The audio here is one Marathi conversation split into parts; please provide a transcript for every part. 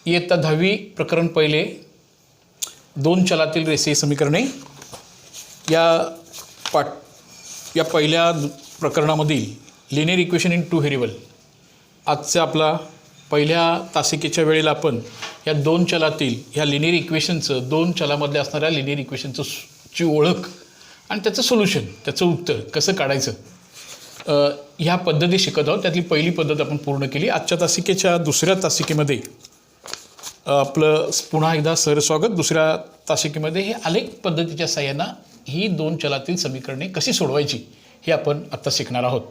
इयत्ता 10वी प्रकरण पहिले दोन चलातील रेषीय समीकरणे या पहिल्या प्रकरणामधील linear equation in two variable आजच्या आपला पहिल्या तासिकेच्या वेळेला आपण या दोन चलातील ह्या लिनियर इक्वेशनचं दोन चलामधल्या असणाऱ्या लिनियर इक्वेशनचं ची ओळख आणि त्याचं सोल्युशन त्याचं उत्तर कसं काढायचं ह्या पद्धती शिकत आहोत. त्यातली पहिली पद्धत आपण पूर्ण केली. आजच्या तासिकेच्या दुसऱ्या तासिकेमध्ये आपलं पुन्हा एकदा सहस्वागत. दुसऱ्या तासिकेमध्ये हे आलेख पद्धतीच्या साहाय्यानं ही दोन चलातील समीकरणे कशी सोडवायची हे आपण आत्ता शिकणार आहोत.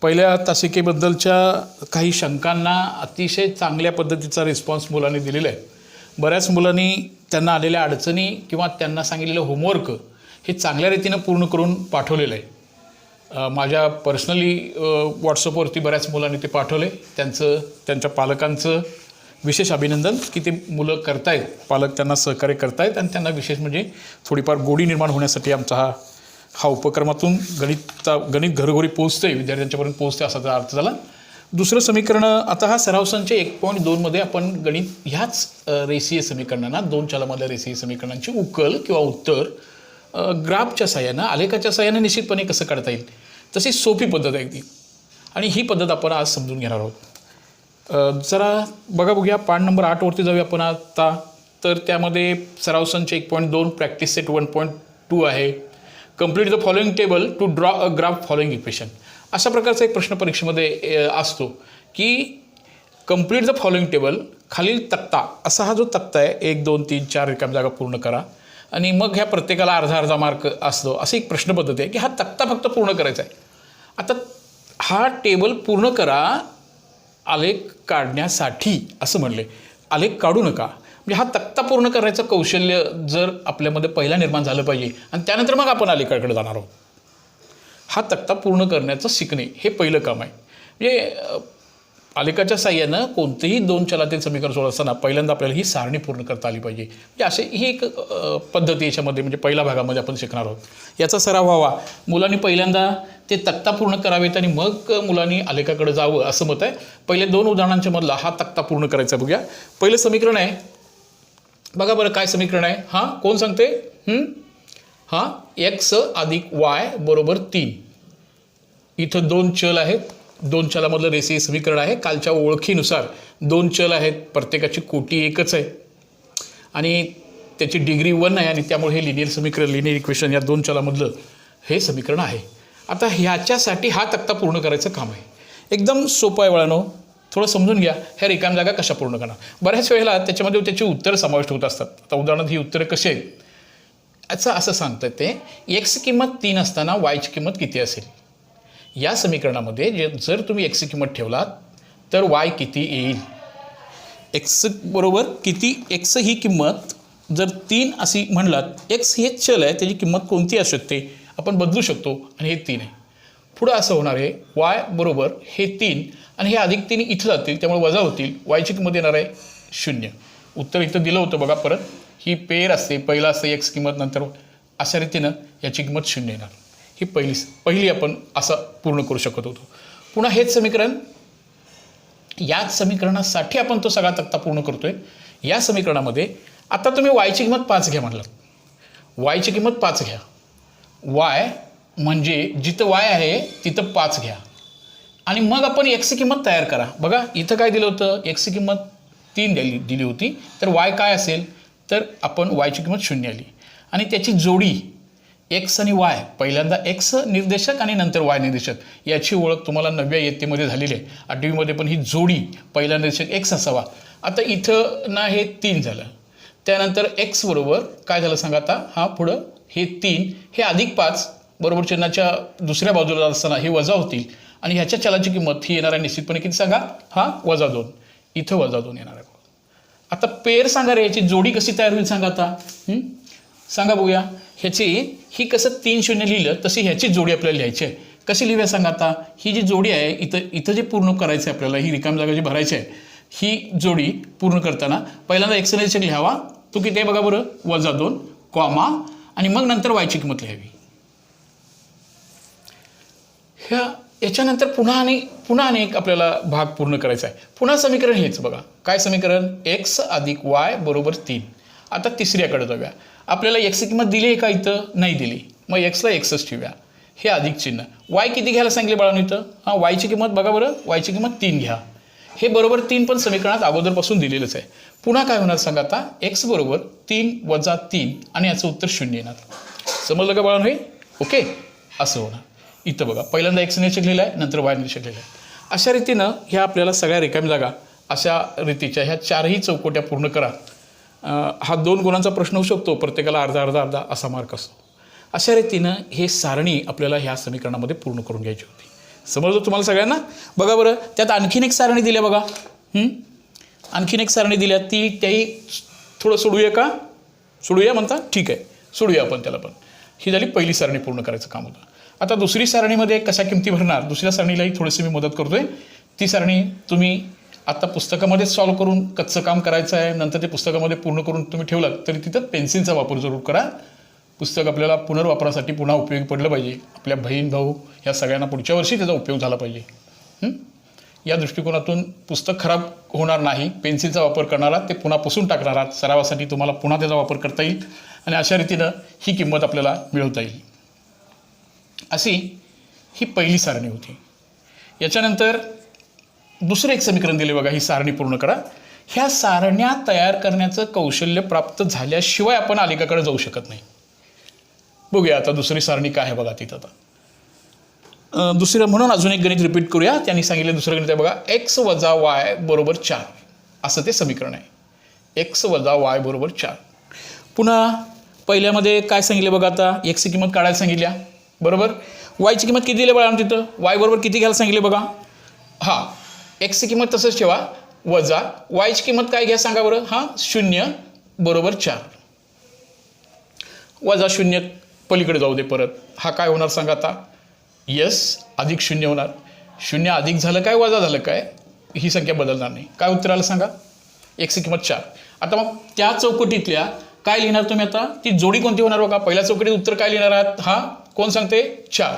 पहिल्या तासिकेबद्दलच्या काही शंकांना अतिशय चांगल्या पद्धतीचा रिस्पॉन्स मुलांनी दिलेला आहे. बऱ्याच मुलांनी त्यांना आलेल्या अडचणी किंवा त्यांना सांगितलेलं होमवर्क हे चांगल्या रीतीनं पूर्ण करून पाठवलेलं आहे. माझ्या पर्सनली व्हॉट्सअपवरती बऱ्याच मुलांनी ते पाठवले. त्यांच्या पालकांचं विशेष अभिनंदन की ते मुलं करतायत, पालक त्यांना सहकार्य करतायत आणि त्यांना विशेष म्हणजे थोडीफार गोडी निर्माण होण्यासाठी आमचा हा उपक्रमातून गणित घरोघरी पोहोचतं आहे, विद्यार्थ्यांच्यापर्यंत पोहोचते असा अर्थ झाला. दुसरं समीकरण आता हा सराव संच 1.2मध्ये आपण गणित ह्याच रेषीय समीकरणांना दोन चलामधल्या रेषीय समीकरणांची उकल किंवा उत्तर ग्राफच्या साहाय्यानं आलेखाच्या साहाय्यानं निश्चितपणे कसं काढता येईल तशी सोपी पद्धत आहे ती आणि ही पद्धत आपण आज समजून घेणार आहोत. जरा बघूया पाठ नंबर 8वरती जाऊया आपण आता. तर त्यामध्ये सराव संच 1.2 प्रॅक्टिस सेट 1.2 आहे. Complete the following table to draw a graph following equation. अशा प्रकारचा एक प्रश्न परीक्षेमध्ये असतो की कंप्लीट द फॉलोइंग टेबल खालील तक्ता असा हा जो तक्ता आहे 1 2 3 4 रिकाम्या जागा पूर्ण करा आणि मग ह्या प्रत्येकाला अर्धा मार्क असतो. अशी एक प्रश्न पद्धती आहे की हा तक्ता फक्त पूर्ण करायचा आहे. आता हा टेबल पूर्ण करा आलेख काढण्यासाठी असं म्हणले. आलेख काढू नका. म्हणजे हा तक्ता पूर्ण करायचं कौशल्य जर आपल्यामध्ये पहिला निर्माण झालं पाहिजे आणि त्यानंतर मग आपण आलेखाकडे जाणार आहोत. हा तक्ता पूर्ण करण्याचं शिकणे हे पहिलं काम आहे. म्हणजे आलेखाच्या साहाय्यानं कोणतेही दोन चलातील समीकरण सोडत असताना पहिल्यांदा आपल्याला ही सारणी पूर्ण करता आली पाहिजे. म्हणजे असे ही एक पद्धती याच्यामध्ये म्हणजे पहिल्या भागामध्ये आपण शिकणार आहोत. याचा सराव व्हावा. मुलांनी पहिल्यांदा ते तक्ता पूर्ण करावेत आणि मग मुलांनी आलेखाकडे जावं असं मत आहे. पहिले दोन उदाहरणांच्या मधला हा तक्ता पूर्ण करायचा बघूया. पहिलं समीकरण आहे बघा बरं काय समीकरण आहे. हां कोण सांगते? हां x + y = 3. इथं दोन चल आहेत. दोन चलामधलं रेषीय समीकरण आहे. कालच्या ओळखीनुसार दोन चल आहेत. प्रत्येकाची कोटी एकच आहे आणि त्याची डिग्री 1 आहे आणि त्यामुळे हे लिनियर समीकरण लिनियर इक्वेशन या दोन चलामधलं हे समीकरण आहे. आता ह्याच्यासाठी हा तक्ता पूर्ण करायचं काम आहे. एकदम सोपं आहे वळानो. थोडं समजून घ्या ह्या रिकाम्या जागा कशा पूर्ण करणार. बऱ्याच वेळेला त्याच्यामध्ये त्याची उत्तरं समाविष्ट होत असतात. आता उदाहरणार्थ ही उत्तरं कशी आहेत याचं असं सांगतात ते x किंमत 3 असताना y ची किंमत किती असेल. या समीकरणामध्ये जर तुम्ही x ची किंमत ठेवलात तर y किती येईल. x बरोबर किती. x ही किंमत जर 3 अशी म्हणलात x हे चल आहे त्याची किंमत कोणती असू शकते आपण बदलू शकतो आणि हे 3 आहे. पुढं असं होणार आहे y बरोबर हे 3 आणि हे अधिक 3 इथं जातील त्यामुळे वजा होतील. y ची किंमत येणार आहे 0. उत्तर इथं दिलं होतं बघा. परत ही पेर असते. पहिला असते x किंमत नंतर अशा रीतीनं याची किंमत 0 येणार. ही पहिली आपण असं पूर्ण करू शकत होतो. पुन्हा हेच समीकरण याच समीकरणासाठी आपण तो सगळा तक्ता पूर्ण करतोय. या समीकरणामध्ये आता तुम्ही y ची किंमत 5 घ्या म्हणलात. y ची किंमत 5 घ्या. y म्हणजे जिथं y आहे तिथं 5 घ्या आणि मग आपण x ची किंमत तयार करा. बघा इथं काय दिलं होतं x ची किंमत 3 दिली होती तर y काय असेल तर आपण y ची किंमत 0 आली आणि त्याची जोडी x आणि y पहिल्यांदा x निर्देशक आणि नंतर y निर्देशक याची ओळख तुम्हाला 9व्या इयत्तेमध्ये झालेली आहे. 8वीमध्ये पण ही जोडी पहिला निर्देशक x असावा. आता इथं ना हे 3 झालं. त्यानंतर x बरोबर काय झालं सांगा आता. हा पुढं हे 3 हे अधिक 5 बरोबर चिन्हाच्या दुसऱ्या बाजूला असताना हे वजा होतील आणि ह्याच्या चलाची किंमत ही येणार आहे निश्चितपणे किती सांगा. हा -2. इथं -2 येणार आहे. आता पेर सांगा रे याची जोडी कशी तयार होईल सांगा आता. सांगा बघूया. ह्याची ही कसं 3 0 लिहिलं तशी ह्याची जोडी आपल्याला लिहायची आहे. कशी लिहूया सांगा आता. ही जी जोडी आहे इथं जे पूर्ण करायचं आहे आपल्याला ही रिकाम जागा जी भरायची आहे ही जोडी पूर्ण करताना पहिल्यांदा x निर्देशक लिहावा. तो किती आहे बघा बरं -2 कॉमा आणि मग नंतर y ची किंमत लिहावी. ह्या याच्यानंतर पुन्हा एक आपल्याला भाग पूर्ण करायचा आहे. पुन्हा समीकरण हेच बघा. काय समीकरण? x अधिक y बरोबर 3. आता तिसऱ्याकडे जाऊया. आपल्याला x ची किंमत दिली आहे का इथं? नाही दिली. मग xला xच ठेवूया. हे अधिक चिन्ह. y किती घ्यायला सांगितले बाळांनो इथं? हां, y ची किंमत बघा बरं. y ची किंमत 3 घ्या. हे बरोबर 3 पण समीकरणात अगोदरपासून दिलेलंच आहे. पुन्हा काय होणार सांगा आता? x बरोबर 3 वजा 3 आणि याचं उत्तर 0 येणार. समजलं का बाळांनो? हे ओके असं होणार. इथं बघा, पहिल्यांदा x निरीक्षक लिहिला आहे, नंतर y निरीक्षक लिहिला आहे. अशा रीतीनं ह्या आपल्याला सगळ्या रिकाम्या जागा अशा रीतीच्या ह्या चारही चौकोट्या पूर्ण करा. हा 2 गुणांचा प्रश्न होऊ शकतो. प्रत्येकाला अर्धा असा मार्क असतो. अशा रीतीनं हे सारणी आपल्याला ह्या समीकरणामध्ये पूर्ण करून घ्यायची होती. समजलं तुम्हाला सगळ्यांना? बघा बरं, त्यात आणखीन एक सारणी दिली बघा. आणखीन एक सारणी दिल्या, त्याही थोडं सोडूया का? सोडूया म्हणता? ठीक आहे, सोडूया आपण त्याला पण. ही झाली पहिली सारणी पूर्ण करायचं काम होतं. आता दुसरी सारणीमध्ये कशा किमती भरणार? दुसऱ्या सारणीलाही थोडीशी मी मदत करतोय. ती सारणी तुम्ही आता पुस्तकामध्ये सॉल्व करून कच्चं काम करायचं आहे. नंतर ते पुस्तकामध्ये पूर्ण करून तुम्ही ठेवलात तरी तिथं पेन्सिलचा वापर जरूर करा. पुस्तक आपल्याला पुनर्वापरासाठी पुन्हा उपयोगी पडलं पाहिजे. आपल्या बहीण भाऊ या सगळ्यांना पुढच्या वर्षी त्याचा उपयोग झाला पाहिजे. या दृष्टिकोनातून पुस्तक खराब होणार नाही. पेन्सिलचा वापर करणारा ते पुन्हा पुसून टाकणारा सरावासाठी तुम्हाला पुन्हा त्याचा वापर करता येईल आणि अशा रीतीनं ही किंमत आपल्याला मिळवता येईल. अशी ही पहिली सारणी होती. याच्यानंतर दुसरं एक समीकरण दिले बघा. ही सारणी पूर्ण करा. ह्या सारण्या तयार करण्याचं कौशल्य प्राप्त झाल्याशिवाय आपण आलेखाकडे जाऊ शकत नाही. बघूया आता दुसरी सारणी काय आहे बघा तिथं. आता दुसरं म्हणून अजून एक गणित रिपीट करूया. त्यांनी सांगितलं दुसरं गणित आहे बघा. x वजा y बरोबर 4 असं ते समीकरण आहे. x वजा y बरोबर 4. पुन्हा पहिल्यामध्ये काय सांगितलं बघा. आता x ची किंमत काढायला सांगितल्या बरोबर. y ची किंमत किती दिली बघा तिथं? y बरोबर किती घ्यायला सांगितले बघा. हां, x ची किंमत तसंच ठेवा वजा y ची किंमत काय घ्या सांगा बरं. हां, 0 बरोबर 4 वजा 0 पलीकडे जाऊ दे परत. हा काय होणार सांगा आता? यस अधिक 0 होणार. 0 अधिक झालं काय वजा झालं काय ही संख्या बदलणार नाही. काय उत्तर आलं सांगा? x ची किंमत 4. आता मग त्या चौकटीतल्या काय लिहिणार तुम्ही आता? ती जोडी कोणती होणार बघा. पहिल्या चौकटीत उत्तर काय लिहिणार आहात? हा कोण सांगते? 4.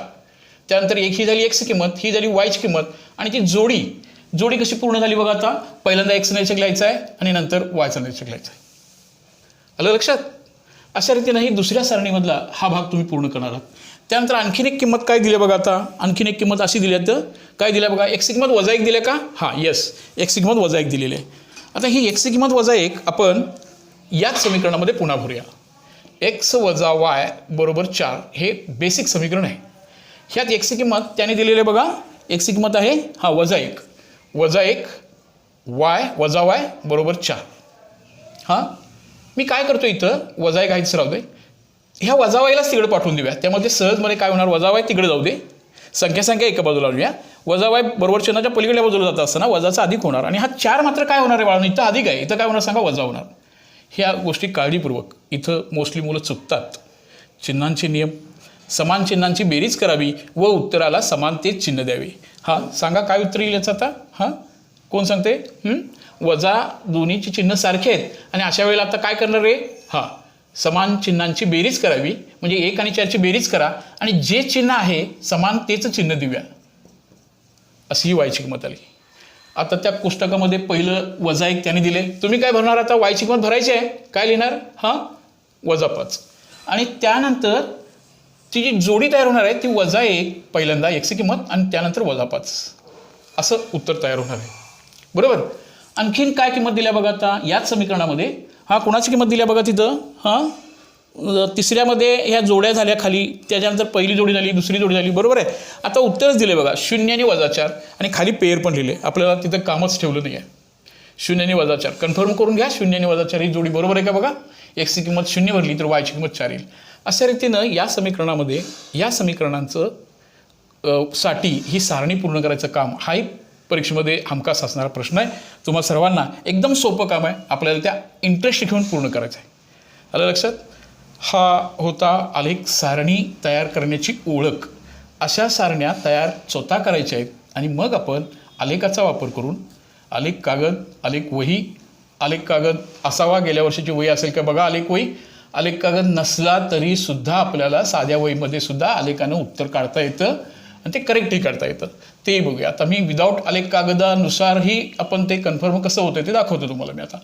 त्यानंतर एक ही झाली x ची किंमत, ही झाली y ची किंमत आणि ती जोडी कशी पूर्ण झाली बघा. आता पहिल्यांदा x निरीक्षक लिहायचं आहे आणि नंतर y चा निरीक्षक लिहायचं आहे. आलं लक्षात? अशा रीतीनं ही दुसऱ्या सारणीमधला हा भाग तुम्ही पूर्ण करणार आहात. त्यानंतर आणखीन एक किंमत काय दिली बघा. आता आणखीन एक किंमत अशी दिली तर काय दिल्या बघा. x ची किंमत वजा 1 दिली का? हां, यस, x ची किंमत वजा 1 दिलेली आहे. आता ही x ची किंमत वजा 1 आपण याच समीकरणामध्ये पुन्हा भरूया. x वजा y बरोबर 4 हे बेसिक समीकरण आहे. ह्यात x ची किंमत त्याने दिलेली आहे बघा. x ची किंमत आहे वजा 1 y वजा y बरोबर 4. हां, मी काय करतो इथं वजा 1 आहेच राहू दे. ह्या वजा वायलाच तिकडे पाठवून देऊया. त्यामध्ये सहजमध्ये काय होणार? वजा वाय तिकडे जाऊ दे. संख्या एका बाजूला आणूया. वजा वाय बरोबर चिन्हाच्या पलीकडल्या बाजूला जात असताना वजाचा अधिक होणार आणि हा 4 मात्र काय होणार आहे बाळांनो? इथं अधिक आहे. इथं काय होणार सांगा? वजा होणार. ह्या गोष्टी काळजीपूर्वक इथं मोस्टली मुलं चुकतात. चिन्हांचे नियम, समान चिन्हांची बेरीज करावी व उत्तराला समानतेच चिन्ह द्यावे. हां, सांगा काय उत्तर येईल याचं आता? हां, कोण सांगते? वजा दोन्हीची चिन्ह सारखे आहेत आणि अशा वेळेला आता काय करणार रे? हां, समान चिन्हांची बेरीज करावी म्हणजे 1 आणि 4ची बेरीज करा आणि जे चिन्ह आहे समान तेच चिन्ह देऊया. अशी ही वायची किंमत आली. आता त्या पुस्तकामध्ये पहिलं वजा 1 त्याने दिले. तुम्ही काय भरणार आता? वायची किंमत भरायची आहे. काय लिहिणार? हां, वजा 5 आणि त्यानंतर ती जी जोडी तयार होणार आहे ती वजा 1 पहिल्यांदा x ची किंमत आणि त्यानंतर वजा 5 असं उत्तर तयार होणार आहे. बरोबर. आणखीन काय किंमत दिल्या बघा आता याच समीकरणामध्ये. हा कोणाची किंमत दिल्या बघा तिथं? हां, तिसऱ्यामध्ये ह्या जोड्या झाल्या खाली, त्याच्यानंतर पहिली जोडी झाली, दुसरी जोडी झाली. बरोबर आहे. आता उत्तरच दिले बघा 0 आणि वजा 4 आणि खाली पेयर पण लिहिले. आपल्याला तिथं कामच ठेवलं नाही आहे. 0 आणि वजा 4 कन्फर्म करून घ्या. 0 आणि वजा 4 ही जोडी बरोबर आहे का बघा. x ची किंमत 0 भरली तर y ची किंमत 4 येईल. अशा रीतीनं या समीकरणामध्ये या समीकरणांचं साठी ही सारणी पूर्ण करायचं काम हाही परीक्षेमध्ये हमखास असणारा प्रश्न आहे. तुम्हाला सर्वांना एकदम सोपं काम आहे. आपल्याला त्या इंटरेस्ट घेऊन पूर्ण करायचं आहे. आलं लक्षात? हा होता आलेख सारणी तयार करण्याची ओळख. अशा सारण्या तयार स्वतः करायच्या आहेत आणि मग आपण आलेखाचा वापर करून आलेख कागद, आलेख वही, आलेख कागद असावा. गेल्या वर्षाची वही असेल का बघा आलेख वही. आलेख कागद नसला तरी सुद्धा आपल्याला साध्या वहीमध्ये सुद्धा आलेखानं उत्तर काढता येतं आणि ते करेक्टही करता येतं, तेही बघूया. आता मी विदाऊट आलेख कागदानुसारही आपण ते कन्फर्म कसं होतं ते दाखवतो तुम्हाला मी. आता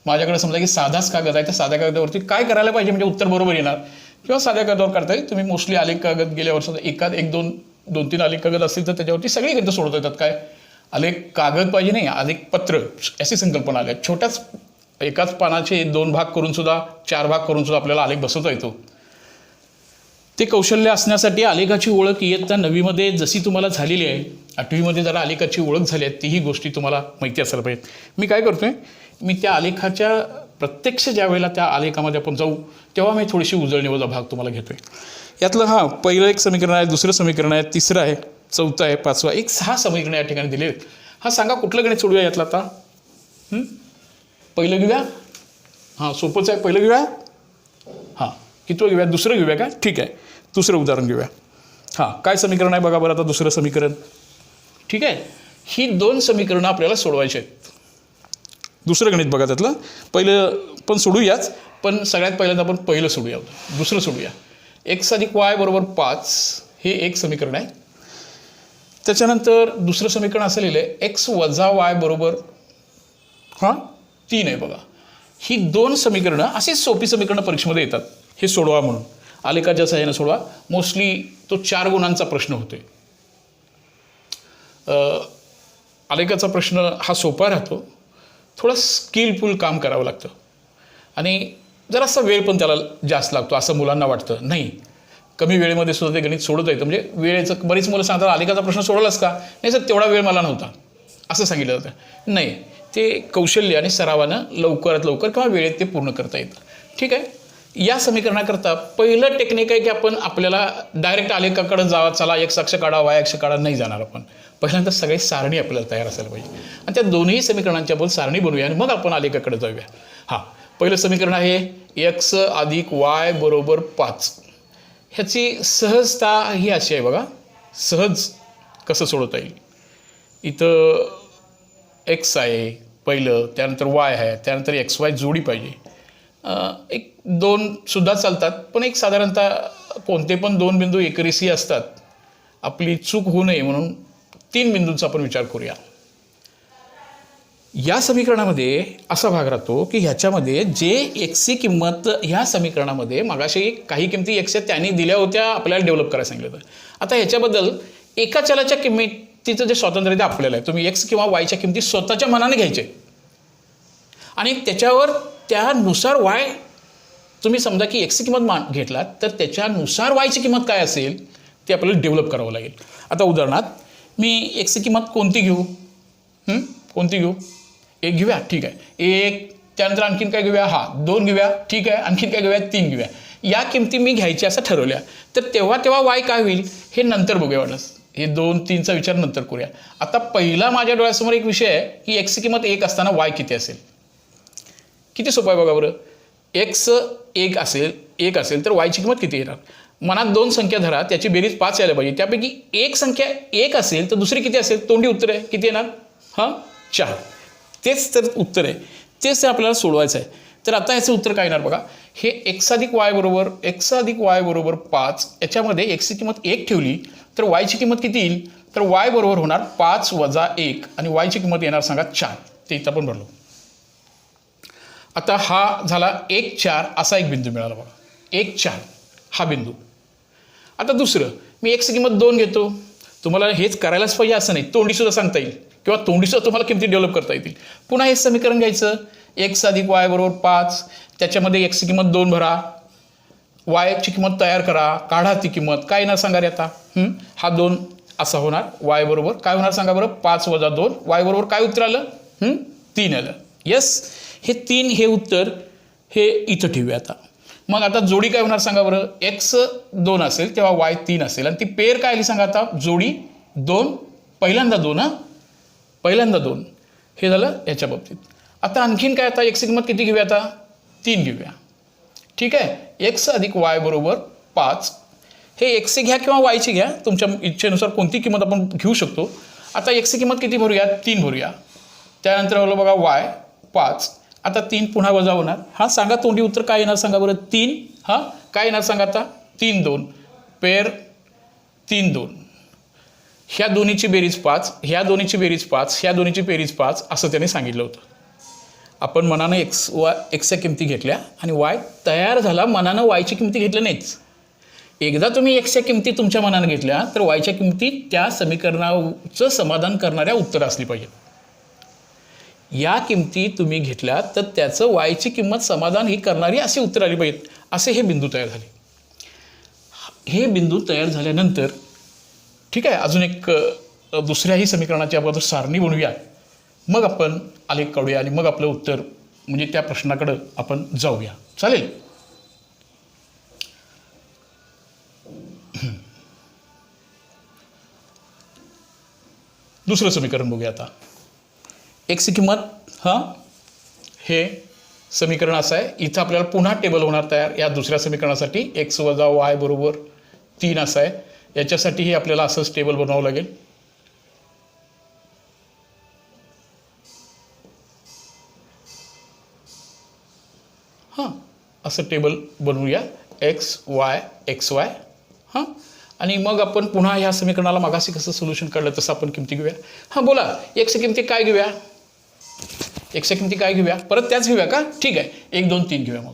माझ्याकडे समजा की साधाच कागद आहे, तर साध्या कागदावरती काय करायला पाहिजे म्हणजे उत्तर बरोबर येणार, किंवा साध्या कागदावर करता येईल. तुम्ही मोस्टली आलेख कागद गेल्यावर सुद्धा एक दोन तीन आलेख कागद असतील तर त्याच्यावरती सगळी गणितं सोडवता येतात. काय आलेख कागद पाहिजे नाही, आलेख पत्र अशी संकल्पना आल्या. छोट्याच एकाच पानाचे 2 भाग करून सुद्धा 4 भाग करून सुद्धा आपल्याला आलेख बसवता येतो. ते कौशल्य असण्यासाठी आलेखाची ओळख इयत्ता 9वीमध्ये जशी तुम्हाला झालेली आहे, 8वीमध्ये जरा आलेखाची ओळख झाली आहे, तीही गोष्टी तुम्हाला माहिती असायला पाहिजेत. मी काय करतो आहे, मी त्या आलेखाच्या प्रत्यक्ष ज्या वेळेला त्या आलेखामध्ये आपण जाऊ तेव्हा मी थोडीशी उजळणीवजा भाग तुम्हाला घेतो आहे. यातलं पहिलं एक समीकरण आहे, दुसरं समीकरण आहे, तिसरं आहे, चौथं आहे, पाचवं, एक 6 समीकरणं या ठिकाणी दिले आहेत. सांगा कुठलं गणित सोडूया यातलं आता. पहिलं घेऊया, सोपंच आहे, पहिलं घेऊया. कितवं घेऊया, दुसरं घेऊया का, ठीक आहे, दुसरं उदाहरण घेऊया. काय समीकरण आहे बघा बरं आता दुसरं समीकरण. ठीक आहे, ही 2 समीकरणं आपल्याला सोडवायची आहेत. दुसरं गणित बघा, त्यातलं पहिलं पण सोडूयाच, पण सगळ्यात पहिल्यांदा आपण पहिलं सोडूया, दुसरं सोडूया. x + y = 5 हे एक समीकरण आहे. त्याच्यानंतर दुसरं समीकरण असं लिहिलं आहे x - y = 3 आहे बघा. ही 2 समीकरणं अशीच सोपी समीकरणं परीक्षेमध्ये येतात, हे सोडवा म्हणून आलेखाच्या सहाय्यानं सोडवा. मोस्टली तो 4 गुणांचा प्रश्न होतोय. आलेखाचा प्रश्न हा सोपा राहतो, थोडं स्किलफुल काम करावं लागतं आणि जरासा वेळ पण त्याला जास्त लागतो असं मुलांना वाटतं. नाही, कमी वेळेमध्ये सुद्धा ते गणित सोडवता येतं. म्हणजे वेळेचं बरीच मुलं सांगतात आलेखाचा प्रश्न सोडवलास का, नाही सर तेवढा वेळ मला नव्हता असं सांगितलं जातं. नाही, ते कौशल्य आणि सरावानं लवकरात लवकर किंवा वेळेत ते पूर्ण करता येतं. ठीक आहे, या समीकरणाकरता पहिलं टेक्निक आहे की आपण आपल्याला डायरेक्ट आलेखाकडे जावा, चला x अक्ष काढा y अक्ष काढा, नाही जाणार आपण. पहिल्यांदा सगळी सारणी आपल्याला तयार असायला पाहिजे आणि त्या दोन्ही समीकरणांची आपण सारणी बनवूया आणि मग आपण आलेखाकडे जाऊया. पहिलं समीकरण आहे x + y = 5. ह्याची सहजता ही अशी आहे बघा, सहज कसं सोडवता येईल. इथं x आहे पहिलं, त्यानंतर y आहे, त्यानंतर XY जोडी पाहिजे. 1-2 सुद्धा चालतात, पण एक साधारणतः कोणते पण 2 बिंदू एकरेषीय असतात. आपली चूक होऊ नये म्हणून 3 बिंदूंचा आपण विचार करूया. या समीकरणामध्ये असा भाग राहतो की ह्याच्यामध्ये जे एक्सची किंमत ह्या समीकरणामध्ये मागाशी काही किमती एक्स त्यांनी दिल्या होत्या, आपल्याला डेव्हलप करायला सांगितलं होतं. आता ह्याच्याबद्दल एका चलाच्या किंमतीचं जे स्वातंत्र्य ते आपल्याला आहे. तुम्ही एक्स किंवा वायच्या किमती स्वतःच्या मनाने घ्यायचे आणि त्याच्यावर त्यानुसार वाय तुम्ही समजा की एक्सची किंमत घेतलात तर त्याच्यानुसार वायची किंमत काय असेल ते आपल्याला डेव्हलप करावं लागेल. आता उदाहरणार्थ मी एक्सची किंमत कोणती घेऊ, कोणती घेऊ, 1 घेऊया, ठीक आहे, 1. त्यानंतर आणखीन काय घेऊया, 2 घेऊया, ठीक आहे, आणखीन काय घेऊया, 3 घेऊया. या किमती मी घ्यायच्या असं ठरवल्या. तर तेव्हा वाय काय होईल हे नंतर बघूया. वाटस हे 2-3चा विचार नंतर करूया. आता पहिला माझ्या डोळ्यासमोर एक विषय आहे की एक्सची किंमत 1 असताना वाय किती असेल. किती सोपं आहे बघा बरं. एक्स 1 असेल तर वायची किंमत किती येणार. मनात 2 संख्या धरा, त्याची बेरीज 5 यायला पाहिजे. त्यापैकी एक संख्या 1 असेल तर दुसरी किती असेल, तोंडी उत्तर आहे, किती येणार, 4. तेच तर उत्तर आहे, तेच आपल्याला सोडवायचं आहे. तर आता याचं उत्तर काय येणार बघा. हे x + y = 5. याच्यामध्ये एक्सची किंमत 1 ठेवली तर वायची किंमत किती येईल, तर y बरोबर होणार 5 - 1 आणि वायची किंमत येणार सांगा 4. ते इथं आपण भरलो. आता हा झाला 1, 4 असा एक बिंदू मिळाला बघा. 1, 4 हा बिंदू. आता दुसरं मी एक्सची किंमत 2 घेतो. तुम्हाला हेच करायलाच पाहिजे असं नाही, तोंडीसुद्धा सांगता येईल किंवा तोंडीसुद्धा तुम्हाला किमती डेव्हलप करता येतील. पुन्हा हे समीकरण घ्यायचं, x + y = 5. त्याच्यामध्ये एक्सची किंमत 2 भरा, वायची किंमत तयार करा, काढा ती किंमत. काय येणार सांगा रे आता. हा 2 असा होणार. वाय बरोबर काय होणार सांगा बरं, 5 - 2. वाय बरोबर काय उत्तर आलं, 3 आलं. येस, हे 3 हे उत्तर हे इथं ठेवूया आता. मग आता जोडी काय होणार सांगा बरं. x 2 असेल तेव्हा y 3 असेल आणि ती पेर काय आली सांगा आता. जोडी 2, पहिल्यांदा 2, पहिल्यांदा 2. हे झालं याच्या बाबतीत. आता आणखीन काय, आता एक्सची किंमत किती घेऊया आता, 3 घेऊया. ठीक आहे, x + y = 5. हे एक्सची घ्या किंवा वायची घ्या, तुमच्या इच्छेनुसार कोणती किंमत आपण घेऊ शकतो. आता एक्सची किंमत किती भरूया, 3 भरूया. त्यानंतर आलं बघा y 5. आता 3 पुन्हा वजा होणार. सांगा तोंडी उत्तर काय येणार सांगा बरं. 3 काय येणार सांगा आता, 3 2 पेर 3 2. ह्या दोन्हीची बेरीज 5, ह्या दोन्हीची बेरीज 5, ह्या दोन्हीची बेरीज 5 असं त्याने सांगितलं होतं. आपण मनानं एक्सच्या किमती घेतल्या आणि वाय तयार झाला, मनानं वायची किमती घेतल्या नाहीच. एकदा तुम्ही एक्सच्या किमती तुमच्या मनानं घेतल्या तर वायच्या किमती त्या समीकरणाचं समाधान करणाऱ्या उत्तर असली पाहिजे. या किमती तुम्ही घेतल्या तर त्याचं वायची किंमत समाधान ही करणारी अशी उत्तर आली पाहिजेत. असे हे बिंदू तयार झाले. हे बिंदू तयार झाल्यानंतर ठीक आहे, अजून एक दुसऱ्याही समीकरणाची आपण सारणी बनवूया, मग आपण आलेख काढूया आणि मग आपलं उत्तर म्हणजे त्या प्रश्नाकडं आपण जाऊया. चालेल? दुसरं समीकरण बघूया आता. एक्सची किंमत हे समीकरण असं आहे. इथं आपल्याला पुन्हा टेबल होणार तयार या दुसऱ्या समीकरणासाठी. एक्स वजा वाय बरोबर 3 असं आहे. याच्यासाठीही आपल्याला असंच टेबल बनवावं लागेल. असं टेबल बनवूया. X Y. आणि मग आपण पुन्हा ह्या समीकरणाला मागाशी कसं सोल्युशन काढलं तसं आपण किमती घेऊया. बोला, एक्सच्या किमती काय घेऊया? एक्सच्या किमती काय घेऊया? परत त्याच घेऊया का? ठीक आहे, 1 2 3 घेऊया मग.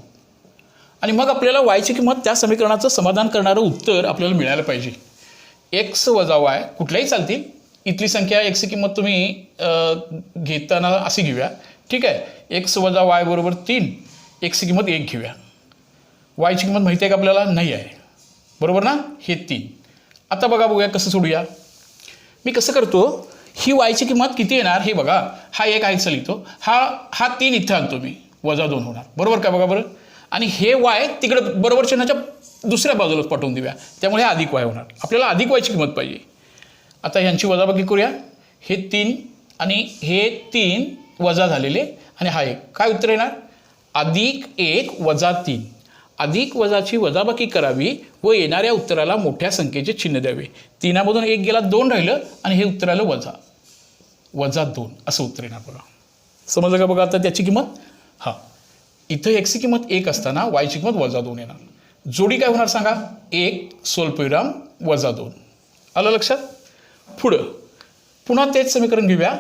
आणि मग आपल्याला वायची किंमत त्या समीकरणाचं समाधान करणारं उत्तर आपल्याला मिळायला पाहिजे. एक्स वजा वाय कुठल्याही चालतील. इथली संख्या एक्सची किंमत तुम्ही घेताना अशी घेऊया. ठीक आहे, एक्स वजा वाय बरोबर 3, एक्सची किंमत 1 घेऊया. वायची किंमत माहिती आहे का आपल्याला? नाही आहे. बरोबर ना? हे 3. आता बघूया कसं सोडूया. मी कसं करतो, ही वायची किंमत किती येणार हे बघा. हा 1 आहे लिहितो. हा 3 इथं आणतो मी, वजा 2 होणार. बरोबर का? बघा बरं. आणि हे वाय तिकडं बरोबर चिन्हाच्या दुसऱ्या बाजूलाच पाठवून देऊया. त्यामुळे हे अधिक वाय होणार. आपल्याला अधिक वायची किंमत पाहिजे. आता ह्यांची वजाबाकी करूया. हे 3 आणि हे 3 वजा झालेले आणि हा 1. काय उत्तर येणार? अधिक 1 वजा 3. अधिक वजाची वजाबाकी करावी व येणाऱ्या उत्तराला मोठ्या संख्येचे चिन्ह द्यावे. 3 मधून 1 गेला, 2 राहिलं आणि हे उत्तर आलं वजा 2 असं उत्तर येणार. बघा, समजलं का? बघा आता त्याची किंमत इथं एक्सची किंमत 1 असताना वायची किंमत वजा 2 येणार. जोडी काय होणार सांगा? 1 स्वल्पविराम वजा 2. आलं लक्षात? पुढं पुन्हा तेच समीकरण घेऊया.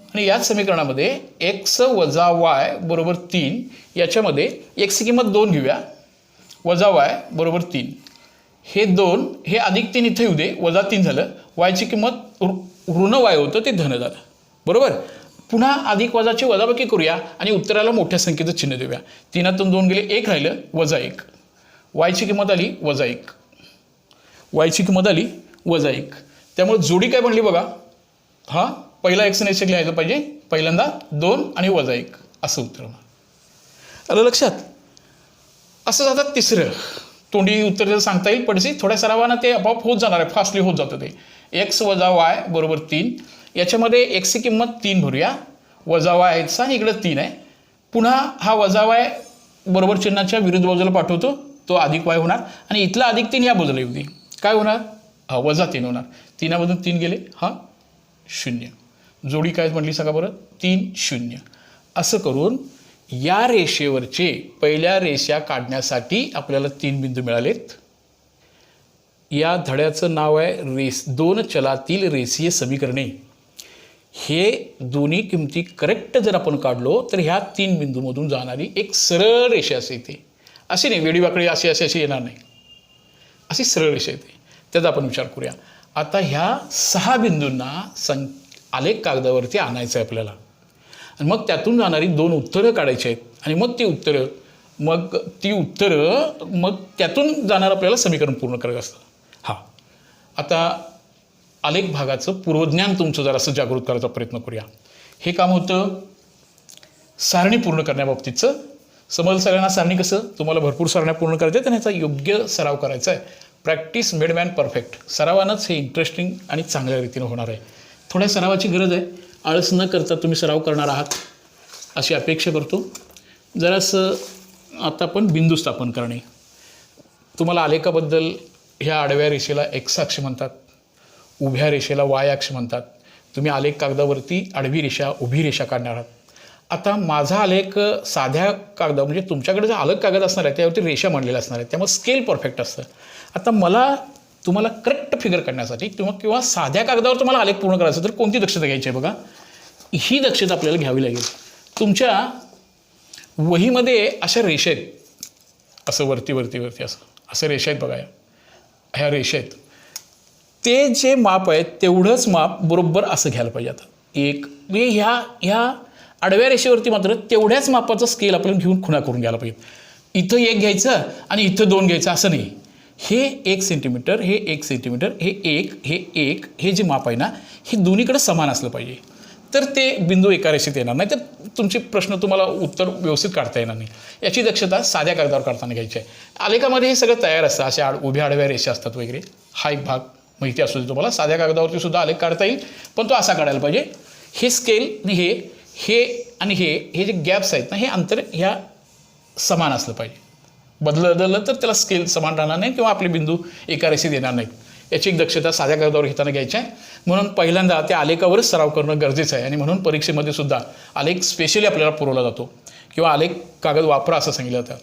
आणि याच समीकरणामध्ये एक्स वजा वाय बरोबर 3 याच्यामध्ये एक्सची किंमत 2 घेऊया. वजा वाय बरोबर 3. हे 2 हे अधिक 3 इथे येऊ दे, वजा 3 झालं. वायची किंमत ऋण वाय होतं ते धन झालं. बरोबर. पुन्हा अधिक वजाची वजाबाकी करूया आणि उत्तराला मोठ्या संख्येचं चिन्ह देऊया. 3तून 2 गेले, 1 राहिलं, वजा 1. वायची किंमत आली वजा 1. वायची किंमत आली वजा 1. त्यामुळे जोडी काय बनली बघा. पहिला एक्स नैसर्गिक लिहायचं पाहिजे. पहिल्यांदा 2 आणि वजा 1 असं उत्तर होणार. आलं लक्षात? असं जातात तिसरं. तोंडी उत्तर जर सांगता येईल पडसी, थोड्या सरावानं ते आपोआप होत जाणार आहे. फास्टली होत जातं ते. एक्स वजा वाय बरोबर 3. याच्यामध्ये एक्सची किंमत 3 भरूया. वजा वाय आहेचा आणि इकडं 3 आहे. पुन्हा हा वजा वाय बरोबर चिन्हाच्या विरुद्ध बाजूला पाठवतो, तो अधिक वाय होणार. आणि इथला अधिक 3 या बाजूला येऊ दे. काय होणार? वजा 3 होणार. 3 मधून 3 गेले, 0. जोडी काय म्हटली सांगा बरं? 3 0. असं करून या रेषेवरचे पहिल्या रेषा काढण्यासाठी आपल्याला 3 बिंदू मिळालेत. या धड्याचं नाव आहे 2 चलातील रेषीय समीकरणे. हे दोन्ही किमती करेक्ट जर आपण काढलो तर ह्या 3 बिंदूमधून जाणारी एक सरळ रेषा असे येते. अशी नाही वेडीवाकडी अशी येणार नाही. अशी सरळ रेषा येते. त्याचा आपण विचार करूया. आता ह्या 6 बिंदूंना आलेख कागदावरती आणायचं आहे आपल्याला. आणि मग त्यातून जाणारी 2 उत्तरं काढायची आहेत. आणि मग ती उत्तरं मग त्यातून जाणार आपल्याला समीकरण पूर्ण करायचं असतं. आता आलेख भागाचं पूर्वज्ञान तुमचं जरासं जागृत करायचा प्रयत्न करूया. हे काम होतं सारणी पूर्ण करण्याबाबतीचं. समजलं सगळ्यांना सारणी कसं? तुम्हाला भरपूर सारण्या पूर्ण करायच्या आहेत आणि ह्याचा योग्य सराव करायचा आहे. Practice made man perfect. सरावानंच हे इंटरेस्टिंग आणि चांगल्या रीतीनं होणार आहे. थोड्या सरावाची गरज आहे. आळस न करता तुम्ही सराव करणार आहात अशी अपेक्षा करतो. जरासं आता आपण बिंदू स्थापन करणे. तुम्हाला आलेखाबद्दल ह्या आडव्या रेषेला एक्स अक्ष म्हणतात, उभ्या रेषेला वाय अक्ष म्हणतात. तुम्ही आलेख कागदावरती आडवी रेषा, उभी रेषा काढणार आहात. आता माझा आलेख साध्या कागदा म्हणजे तुमच्याकडे जो अलग कागद असणार आहे त्यावरती रेषा मांडलेल्या असणार आहे, त्यामुळे स्केल परफेक्ट असतं. आता मला तुम्हाला करेक्ट फिगर काढण्यासाठी किंवा साध्या कागदावर तुम्हाला आलेख पूर्ण करायचं तर कोणती दक्षता घ्यायची आहे बघा, ही दक्षता आपल्याला घ्यावी लागेल. तुमच्या वहीमध्ये अशा रेषा आहेत, असं वरती वरती वरती असं रेषा आहेत बघा, ह्या रेषा आहेत. ते जे माप आहे तेवढंच माप बरोबर असं घ्यायला पाहिजे. आता एक म्हणजे ह्या आडव्या रेषेवरती मात्र तेवढ्याच मापाचं स्केल आपल्याला घेऊन खुणा करून घ्यायला पाहिजे. इथं 1 घ्यायचं आणि इथं 2 घ्यायचं असं नाही. हे 1 सेंटीमीटर, हे 1 सेंटीमीटर, हे 1, हे जे माप आहे ना हे दोन्हीकडे समान असलं पाहिजे, तर ते बिंदू एका रेषेत येणार नाही, तर तुमचे प्रश्न तुम्हाला उत्तर व्यवस्थित काढता येणार नाही. याची दक्षता साध्या कागदावर काढताना घ्यायची आहे. आलेखामध्ये हे सगळं तयार असतं, अशा उभ्या आडव्या रेषा असतात वगैरे. हा एक भाग माहिती असू दे तुम्हाला. साध्या कागदावरती सुद्धा आलेख काढता येईल, पण तो असा काढायला पाहिजे. हे स्केल आणि हे आणि हे जे गॅप्स आहेत ना, हे अंतर ह्या समान असलं पाहिजे. बदललं तर त्याला स्केल समान राहणार नाही किंवा आपले बिंदू एका रेषेत येणार नाहीत. याची एक दक्षता साध्या कागदावर घेताना घ्यायची आहे. म्हणून पहिल्यांदा त्या आलेखावरच सराव करणं गरजेचं आहे. आणि म्हणून परीक्षेमध्ये सुद्धा आलेख स्पेशली आपल्याला पुरवला जातो किंवा आलेख कागद वापरा असं सांगितलं जातं.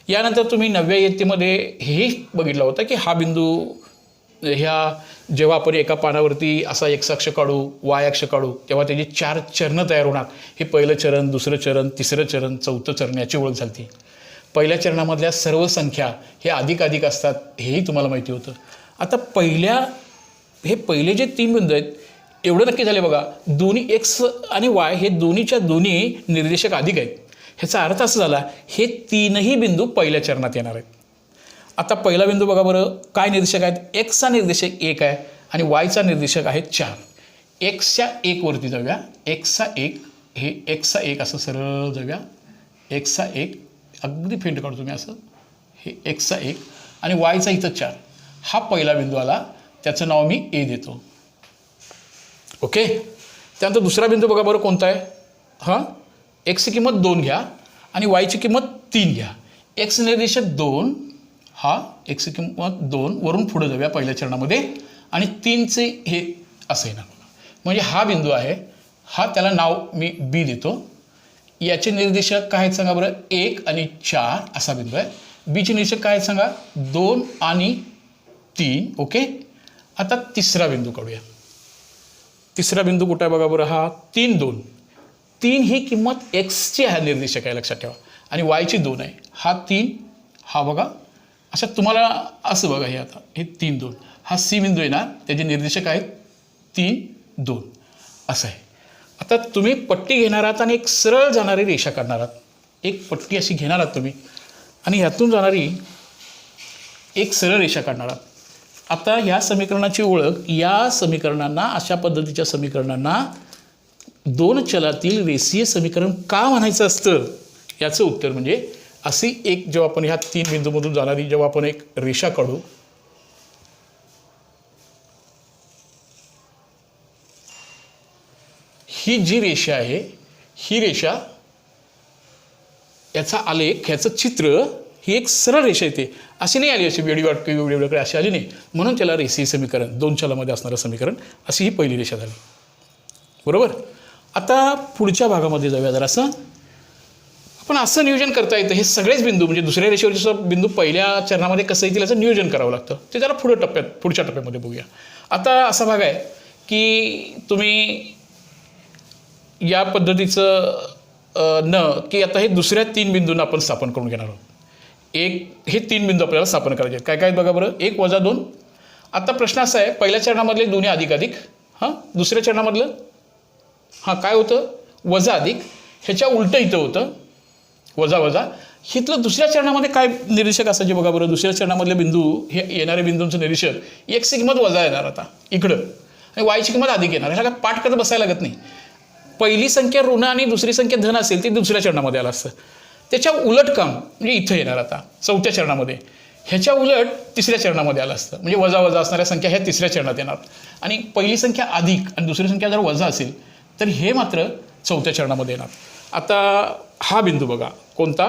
यानंतर तुम्ही 9व्या इयत्तेमध्ये हेही बघितलं होतं की हा बिंदू जेव्हा आपण एका पानावरती असा एक्स अक्ष काढू, वाय अक्ष काढू, तेव्हा त्याची 4 चरणं तयार होणार. हे पहिलं चरण, दुसरं चरण, तिसरं चरण, चौथं चरण, याची ओळख झाली. पहिल्या चरणामधल्या सर्व संख्या हे अधिक असतात, हेही तुम्हाला माहिती होतं. आता पहिले जे 3 बिंदू आहेत एवढं नक्की झाले बघा, दोन्ही एक्स आणि वाय हे दोन्हीच्या दोन्ही निर्देशक अधिक आहेत. ह्याचा अर्थ असा झाला हे 3ही बिंदू पहिल्या चरणात येणार आहेत. आता पहिला बिंदू बघा बरं, काय निर्देशक आहेत? एक्सचा निर्देशक 1 आहे आणि वायचा निर्देशक आहे 4. एक्सच्या 1 वरती जाऊया. एक्सचा 1, हे एक्सचा 1 असं सरळ जाऊया. एक्सचा 1 अगदी फेंट काढतो मी असं, हे एक्सचा 1 आणि वायचा इथं 4. हा पहिला बिंदू आला, त्याचं नाव मी ए देतो. ओके. त्यानंतर दुसरा बिंदू बघा बरं कोणता आहे? हां, एक्सची किंमत 2 घ्या आणि वायची किंमत 3 घ्या. एक्स निर्देशक 2, हा एक्सची किंमत 2 वरून पुढे जाऊया पहिल्या चरणामध्ये आणि 3चे हे असं येणार. म्हणजे हा बिंदू आहे, हा त्याला नाव मी बी देतो. याचे निर्देशक काय आहेत सांगा बरं? 1 आणि 4 असा बिंदू आहे. बीचे निर्देशक काय आहेत सांगा? 2 आणि 3. ओके. आता तिसरा बिंदू काढूया. तिसरा बिंदू कुठं आहे बघा बरं? हा 3, 2. 3 ही किंमत एक्सची आहे, निर्देशक आहे लक्षात ठेवा, आणि वायची 2 आहे. हा 3, हा बघा अशा तुम्हाला असं बघा, हे आता हे 3, 2 हा सी बिंदू येणार, त्याचे निर्देशक आहेत 3, 2 असं आहे. आता तुम्ही पट्टी घेणार आहात आणि एक सरळ जाणारी रेषा काढणार आहात. एक पट्टी अशी घेणार आहात तुम्ही आणि ह्यातून जाणारी एक सरळ रेषा काढणार आहात. आता ह्या समीकरणाची ओळख, या समीकरणांना, अशा पद्धतीच्या समीकरणांना 2 चलातील रेषीय समीकरण का म्हणायचं असतं याचं उत्तर म्हणजे अशी एक, जेव्हा आपण ह्या 3 बिंदूमधून जाणारी जेव्हा आपण एक रेषा काढू, ही जी रेषा आहे, ही रेषा, याचा आलेख, ह्याचं चित्र, ही एक सरळ रेषा येते. अशी नाही आली, अशी वेगळी अशी आली नाही, म्हणून त्याला रेषीय समीकरण, 2 चलामध्ये असणारं समीकरण, अशी ही पहिली रेषा झाली. बरोबर. आता पुढच्या भागामध्ये जाऊया जरासं. आपण असं नियोजन करता येतं, हे सगळेच बिंदू म्हणजे दुसऱ्या रेषेवरचे बिंदू पहिल्या चरणामध्ये कसं येतील याचं नियोजन करावं लागतं. ते जरा पुढच्या टप्प्यामध्ये बघूया. आता असा भाग आहे की तुम्ही या पद्धतीचं की आता हे दुसऱ्या 3 बिंदूंना आपण स्थापन करून घेणार आहोत. हे 3 बिंदू आपल्याला स्थापन करायचे आहेत. काय काय बघा बरं? 1 वजा 2. आता प्रश्न असा आहे, पहिल्या चरणामधले दोन्ही अधिक, हां, दुसऱ्या चरणामधलं हां काय होतं? वजा अधिक. ह्याच्या उलटं इथं होतं वजा. हिथलं दुसऱ्या चरणामध्ये काय निर्देशक असायचे बघा बरं? दुसऱ्या चरणामधले बिंदू, हे येणारे बिंदूंचं निर्देशक एक्सची किंमत वजा येणार आता इकडं, आणि वायची किंमत अधिक येणार. ह्याला काय पाठ करत बसायला लागत नाही. पहिली संख्या ऋण आणि दुसरी संख्या धन असेल ती दुसऱ्या चरणामध्ये आलं असतं. त्याच्या उलट काम म्हणजे इथं येणार आता चौथ्या चरणामध्ये. ह्याच्या उलट तिसऱ्या चरणामध्ये आलं असतं, म्हणजे वजा असणाऱ्या संख्या ह्या तिसऱ्या चरणात येणार. आणि पहिली संख्या अधिक आणि दुसरी संख्या जर वजा असेल तर हे मात्र चौथ्या चरणामध्ये येणार. आता हा बिंदू बघा कोणता?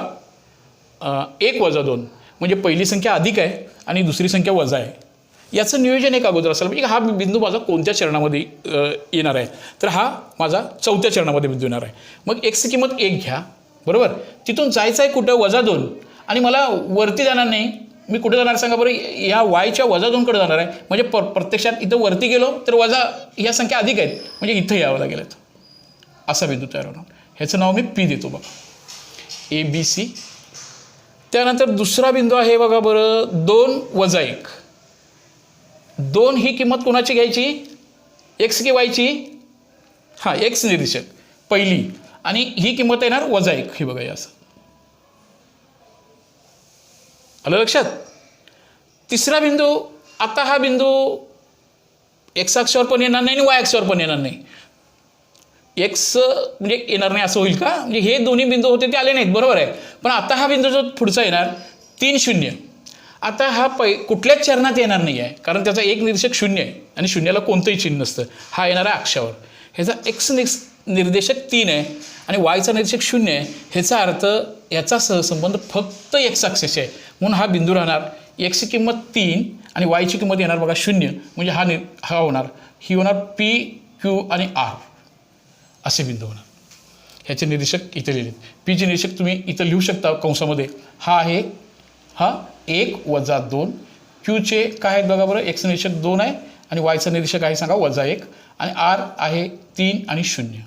1 वजा 2, म्हणजे पहिली संख्या अधिक आहे आणि दुसरी संख्या वजा आहे. याचं नियोजन एक अगोदर असायला म्हणजे हा बिंदू माझा कोणत्या चरणामध्ये येणार आहे, तर हा माझा चौथ्या चरणामध्ये बिंदू येणार आहे. मग एक्सची किंमत 1 घ्या, बरोबर. तिथून जायचं आहे कुठं, -2, आणि मला वरती जाणार नाही. मी कुठे जाणार सांगा बरं, या वायच्या -2कडे जाणार आहे. म्हणजे प्रत्यक्षात इथं वरती गेलो तर वजा ह्या संख्या अधिक आहेत, म्हणजे इथं यावं लागेल. असा बिंदू तयार होणार. ह्याचं नाव मी पी देतो बघा, ABC. त्यानंतर दुसरा बिंदू आहे बघा बरं, 2 - 1. 2 ही किंमत कोणाची घ्यायची, एक्स की वायची, हां एक्स निर्देशक पहिली, आणि ही किंमत येणार -1. ही बघा, असं आलं लक्षात. तिसरा बिंदू, आता हा बिंदू एक्स अक्षावर पण येणार नाही आणि वाय अक्षावर पण येणार नाही. एक्स म्हणजे येणार नाही असं होईल का, म्हणजे हे दोन्ही बिंदू होते ते आले नाहीत, बरोबर आहे. पण आता हा बिंदू जो पुढचा येणार 3, 0. आता हा कुठल्याच चरणात येणार नाही आहे, कारण त्याचा एक निर्देशक 0 आहे आणि 0ला कोणतंही चिन्ह नसतं. हा येणार आहे अक्षावर. ह्याचा एक्स निर्देशक 3 आहे आणि वायचा निर्देशक 0 आहे. ह्याचा अर्थ याचा सहसंबंध फक्त एक्स अक्षाशी आहे, म्हणून हा बिंदू राहणार. एक्सची किंमत 3 आणि वायची किंमत येणार बघा 0, म्हणजे हा होणार, ही होणार P, Q आणि R असे बिंदू होणार. ह्याचे निरीक्षक इथे लिहिले. पीचे निरीक्षक तुम्ही इथं लिहू शकता कंसामध्ये. हा आहे, हा 1 - 2. क्यूचे काय आहेत बघा बरं, एक्स निरीक्षक 2 आहे आणि वायचा निरीक्षक आहे सांगा -1, आणि R आहे 3 आणि 0.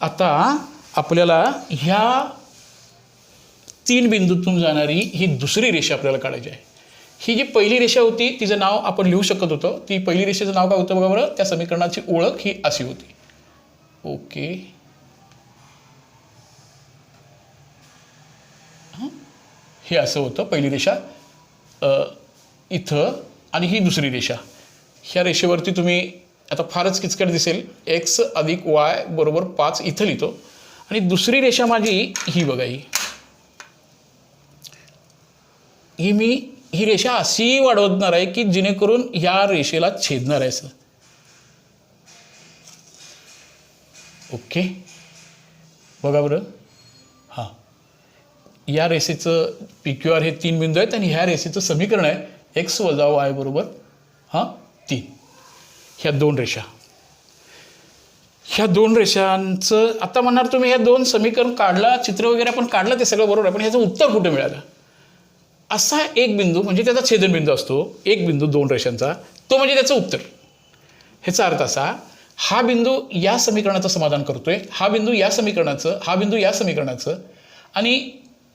आता आपल्याला ह्या 3 बिंदूतून जाणारी ही दुसरी रेषा आपल्याला काढायची आहे. ही जी पहिली रेषा होती तिचं नाव आपण लिहू शकत होतो. ती पहिली रेषेचं नाव काय होतं बघा बरं, त्या समीकरणाची ओळख ही अशी होती. ओके, हे असं होतं पहिली रेषा इथं, आणि ही दुसरी रेषा. ह्या रेषेवरती तुम्ही आता फारच किचकट दिसेल, x + y = 5 इथं लिहितो, आणि दुसरी रेषा माझी ही बघा, ही मी ही रेषा अशी वाढवणार आहे की जेणेकरून ह्या रेषेला छेदणार आहे असं. ओके, बघा बरं, हां या रेषेचं PQR हे 3 बिंदू आहेत आणि ह्या रेषेचं समीकरण आहे x - y = 3. ह्या 2 रेषा, ह्या 2 रेषांचं आता म्हणणार तुम्ही ह्या 2 समीकरण काढला, चित्र वगैरे आपण काढलं, ते सगळं बरोबर आहे, पण ह्याचं उत्तर कुठे मिळालं. असा एक बिंदू म्हणजे त्याचा छेदनबिंदू असतो, एक बिंदू 2 रेषांचा, तो म्हणजे त्याचं उत्तर. ह्याचा अर्थ असा, हा बिंदू या समीकरणाचं समाधान करतोय, हा बिंदू या समीकरणाचं, हा बिंदू या समीकरणाचं, आणि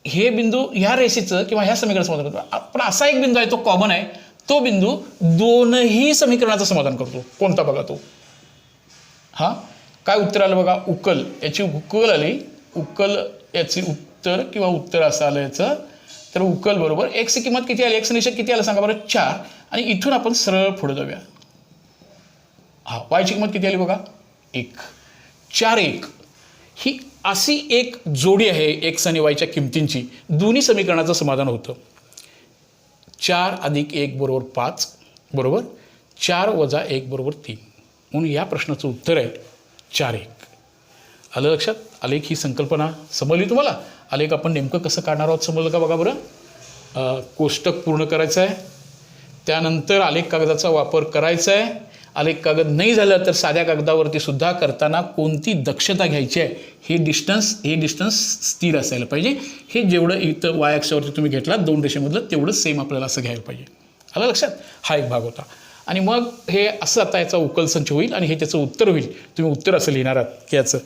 हे बिंदू ह्या रेषेचं किंवा ह्या समीकरणाचं समाधान करतो. पण असा एक बिंदू आहे, तो कॉमन आहे, तो बिंदू दोनही समीकरणाचं समाधान करतो. कोणता बघा तो, हां काय उत्तर आलं बघा, उकल. याची उकल आली, उकल याची उत्तर किंवा उत्तर असं आलं याचं. तर उकल बरोबर एक्सची किंमत किती आली, एक्स निरीक्षक किती आलं सांगा बरं, 4. आणि इथून आपण सरळ पुढे जाऊया. हा वायची किंमत किती आली बघा, 1. 4, 1. ही अशी एक जोडी आहे एक्स आणि वायच्या किमतींची, दोन्ही समीकरणाचं समाधान होतं. 4 + 1 = 5, बरोबर. 4 - 1 = 3. म्हणून या प्रश्नाचं उत्तर आहे 4, 1. आलं लक्षात. आलेख ही संकल्पना समजली तुम्हाला. आलेख आपण नेमकं कसं काढणार आहोत समजलं का बघा बरं. कोष्टक पूर्ण करायचं आहे, त्यानंतर आलेख कागदाचा वापर करायचा आहे. आलेख कागद नाही झालं तर साध्या कागदावरती सुद्धा करताना कोणती दक्षता घ्यायची आहे, हे डिस्टन्स स्थिर असायला पाहिजे. हे जेवढं इथं वाय अक्षावरती तुम्ही घेतला 2 रेषेमधलं तेवढं सेम आपल्याला असं घ्यायला पाहिजे. आलं लक्षात. हा एक भाग होता. आणि मग हे असं आता याचा उकल संच होईल आणि हे त्याचं उत्तर होईल. तुम्ही उत्तर असं लिहिणार आहात की याचं.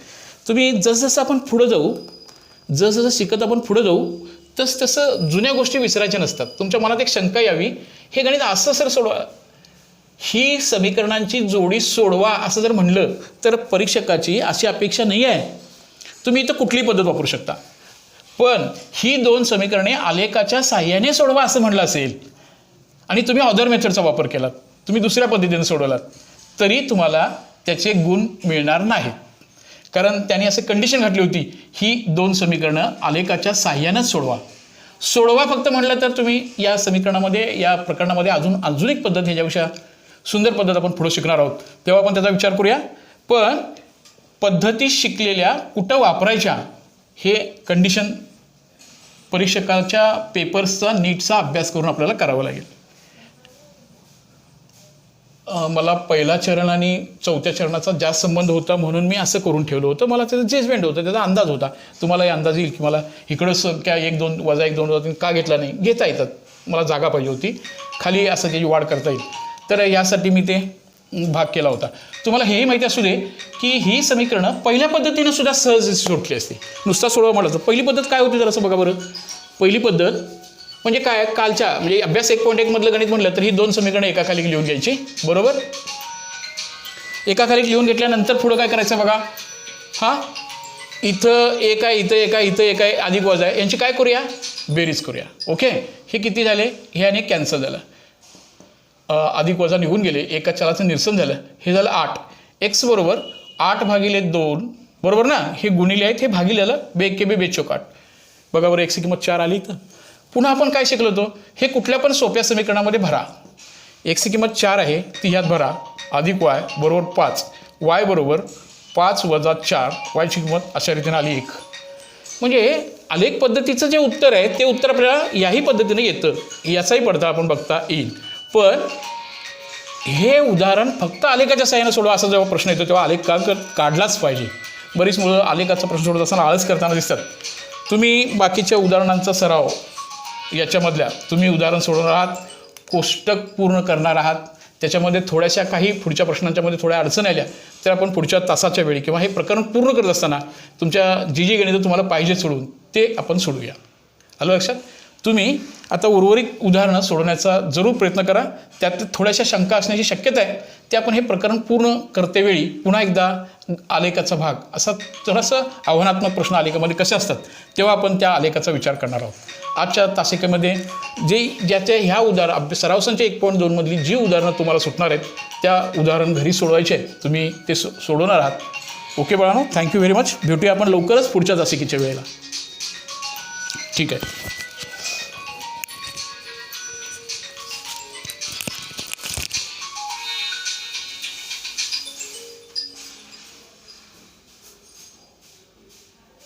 तुम्ही जसजसं आपण पुढं जाऊ, जसजसं शिकत आपण पुढं जाऊ, तसं जुन्या गोष्टी विसरायच्या नसतात. तुमच्या मनात एक शंका यावी, हे गणित असं सर सोडवा, ही समीकरणांची जोडी सोडवा असं जर म्हणलं तर परीक्षकाची अशी अपेक्षा नाही आहे. तुम्ही इथं कुठली पद्धत वापरू शकता, पण ही 2 समीकरणे आलेखाच्या साह्याने सोडवा असं म्हणलं असेल आणि तुम्ही अदर मेथडचा वापर केलात, तुम्ही दुसऱ्या पद्धतीने सोडवलात, तरी तुम्हाला त्याचे गुण मिळणार नाहीत. कारण त्यांनी असं कंडिशन घातली होती, ही 2 समीकरणं आलेखाच्या साह्यानेच सोडवा फक्त म्हटलं तर तुम्ही या समीकरणामध्ये, या प्रकरणामध्ये अजून एक पद्धत, ह्याच्यापेक्षा सुंदर पद्धत आपण पुढे शिकणार आहोत, तेव्हा आपण त्याचा विचार करूया. पण पद्धती शिकलेल्या कुठं वापरायच्या हे कंडिशन परीक्षकाच्या पेपर्सचा नीटचा अभ्यास करून आपल्याला करावं लागेल. मला पहिला चरण आणि चौथ्या चरणाचा जास्त संबंध होता म्हणून मी असं करून ठेवलं होतं. मला त्याचं जजमेंट होतं, त्याचा अंदाज होता. तुम्हालाही अंदाज येईल की मला इकडं संख्या 1 2 वजा 1 2 वजा 3 का घेतला नाही, घेता येतात. मला जागा पाहिजे होती, खाली असं त्याची वाढ करता येईल. तर यासाठी मी ते भाग केला होता. तुम्हाला हेही माहिती असू दे की ही समीकरणं पहिल्या पद्धतीनं सुद्धा सहज सोडली असते. नुसता सोडवा म्हटलं तर पहिली पद्धत काय होती जरासं बघा बरं. पहिली पद्धत म्हणजे काय, कालच्या म्हणजे अभ्यास 1.1 मधलं गणित म्हटलं तर ही 2 समीकरणं एकाखाली लिहून घ्यायची, बरोबर. एकाखाली लिहून घेतल्यानंतर पुढं काय करायचं बघा. हां, इथं एक आहे, इथं एक आहे, इथं एक आहे, अधिक वजा आहे, यांची काय करूया, बेरीज करूया. ओके, हे किती झाले, हे आणि कॅन्सल झालं. अधिक वजा निघून गेले, एका चलाचं निरसन झालं, हे झालं 8. एक्स बरोबर 8/2 बरोबर ना. हे गुणिले आहेत, हे भागिले झालं, बेक के बे बेचोक 8. बघा बरं, एक्सची किंमत 4 आली. इथं पुन्हा आपण काय शिकलो होतो, हे कुठल्या पण सोप्या समीकरणामध्ये भरा. एक्सची किंमत 4 आहे ती ह्यात भरा, अधिक वाय बरोबर 5, वाय बरोबर 5 वजा 4, वायची किंमत अशा रीतीने आली 1. म्हणजे आलेख पद्धतीचं जे उत्तर आहे ते उत्तर आपल्याला याही पद्धतीने येतं, याचाही पडता आपण बघता येईल. पण हे उदाहरण फक्त आलेखाच्या सहाय्याने सोडवा असा जेव्हा प्रश्न येतो तेव्हा आलेख काढलाच पाहिजे. बरीच मुलं आलेखाचा प्रश्न सोडत असताना आळस करताना दिसतात. तुम्ही बाकीच्या उदाहरणांचा सराव याच्यामधल्या तुम्ही उदाहरण सोडवणार आहात, कोष्टक पूर्ण करणार आहात, त्याच्यामध्ये थोड्याशा काही पुढच्या प्रश्नांच्यामध्ये थोड्या अडचणी आल्या तर आपण पुढच्या तासाच्या वेळी किंवा हे प्रकरण पूर्ण करत असताना तुमच्या जी गणितं तुम्हाला पाहिजे सोडून ते आपण सोडूया. आलं लक्षात. तुम्ही आता उर्वरित उदाहरणं सोडवण्याचा जरूर प्रयत्न करा. त्यात थोड्याशा शंका असण्याची शक्यता आहे, ते आपण हे प्रकरण पूर्ण करतेवेळी पुन्हा एकदा आलेखाचा भाग असा थोडासा आव्हानात्मक प्रश्न आलेखामध्ये कसे असतात तेव्हा आपण त्या आलेखाचा विचार करणार आहोत. आजच्या तासिकेमध्ये ज्याच्या ह्या सराव संच 1.2 मधली जी उदाहरणं तुम्हाला सुटणार आहेत त्या उदाहरण घरी सोडवायचे आहेत, तुम्ही ते सोडवणार आहात. ओके बाळांनो, थँक्यू व्हेरी मच. भेटूया आपण लवकरच पुढच्या तासिकेच्या वेळेला. ठीक आहे.